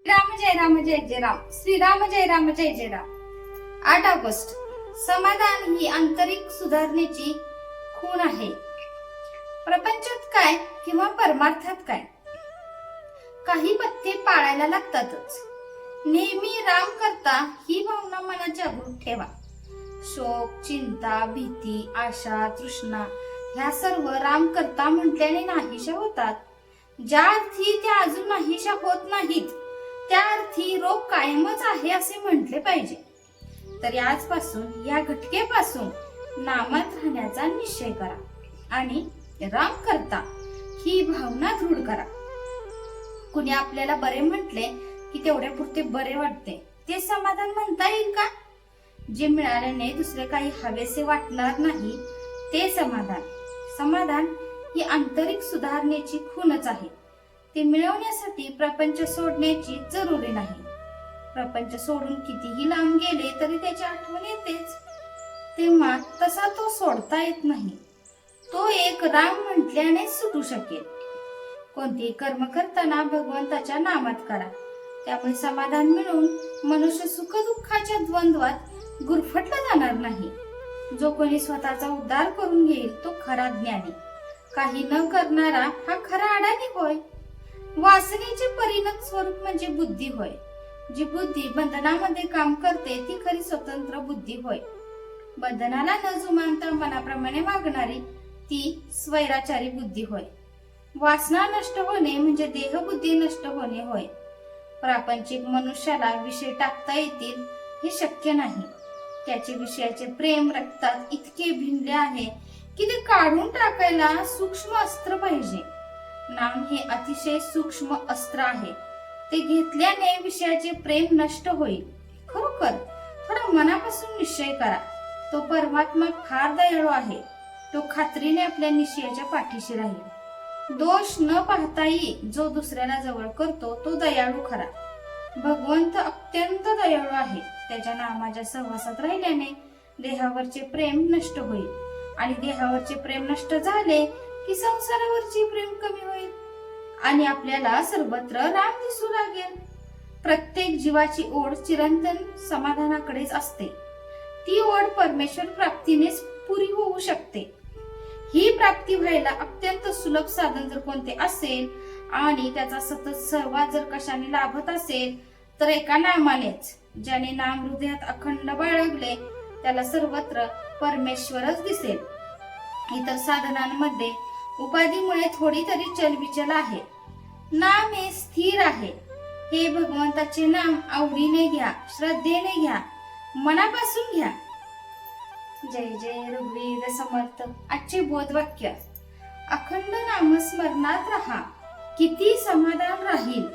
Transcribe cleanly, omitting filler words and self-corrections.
राम जय जय राम, श्रीराम जय राम जय जय Ram. 8 August. समाधान ही आंतरिक सुधारणेची खूण आहे. प्रपंचात काय किंवा परमार्थात काय, काही पथ्ये पाळायला लागतातच. नेहमी राम करता ही भावना मनात जागृत ठेवा. शोक, चिंता, भीती, आशा, तृष्णा ह्या सर्व राम करता म्हटल्याने नाहीशा होतात. ज्या अर्थी त्या अजून नाहीशा होत नाहीत त्या अर्थी रोग कायमच आहे असे म्हटले पाहिजे. तरी आजपासून या घटकेपासून नामात राहण्याचा निश्चय करा आणि राम करता ही भावना दृढ करा. कुणी आपल्याला बरे म्हटले की तेवढ्या पुरते बरे वाटते, ते समाधान म्हणता येईल का? जे मिळाल्याने दुसरे काही हवेसे वाटणार नाही ते समाधान. समाधान ही आंतरिक सुधारणेची खूणच आहे. ते मिळवण्यासाठी प्रपंच सोडण्याची जरुरी नाही. प्रपंच सोडून कितीही लांब गेले तरी त्याची आठवण येतेच. तेव्हा तसा तो सोडता येत नाही. तो एक राम म्हटल्याने सुटू शकेल. कोणतेही कर्म करताना भगवंताच्या नामात करा. त्यामुळे समाधान मिळून मनुष्य सुख दुःखाच्या द्वंद्वात गुरफटला जाणार नाही. जो कोणी स्वतःचा उद्धार करून घेईल तो खरा ज्ञानी. काही न करणारा हा खरा अडाणी होय. वासनेचे परिणत स्वरूप म्हणजे बुद्धी होय. जी बुद्धी बंधनामध्ये काम करते ती खरी स्वतंत्र बुद्धी होय. बंधनाला न जुमानता मनाप्रमाणे वागणारी ती स्वैराचारी बुद्धी होय. वासना नष्ट होणे म्हणजे देहबुद्धी नष्ट होणे होय. प्रापंचिक मनुष्याला विषय टाकता येतील हे शक्य नाही. त्याचे विषयाचे प्रेम रक्तात इतके भिनले आहे की ते काढून टाकायला सूक्ष्म अस्त्र पाहिजे. नाम हे अतिशय सूक्ष्म अस्त्र आहे. ते घेतल्याने विषयाचे प्रेम नष्ट होईल. खरोखर थोडा मनापासून निश्चय करा. तो परमात्मा फार दयाळू आहे. तो खात्रीने आपल्या निश्चयाच्या पाठीशी राहील. दोष न पाहताही जो दुसऱ्याला जवळ करतो तो दयाळू खरा. भगवंत अत्यंत दयाळू आहे. त्याच्या नामाच्या सहवासात राहिल्याने देहावरचे प्रेम नष्ट होईल आणि देहावरचे प्रेम नष्ट झाले की संसारावरचे प्रेम कमी होईल आणि आपल्याला सर्वत्र राम दिसू लागेल. प्रत्येक जीवाची ओढ चिरंतन समाधानाकडेच असते. ती ओढ परमेश्वर प्राप्तीनेच पुरी होऊ शकते. ही प्राप्ती व्हायला अत्यंत सुलभ साधन जर कोणते असेल आणि त्याचा सतत सहवास जर कशाने लाभत असेल तर एका नामानेच. ज्याने नाम हृदयात अखंड बाळगले त्याला सर्वत्र परमेश्वरच दिसेल. इतर साधनांमध्ये उपाधीमुळे थोडी तरी चलबिचल आहे. नाम हे स्थिर आहे. हे भगवंताचे नाम आवडीने घ्या, श्रद्धेने घ्या, मनापासून घ्या. जय जय रघुवीर समर्थ. आजचे बोधवाक्य. अखंड नामस्मरणात राहा, किती समाधान राहील.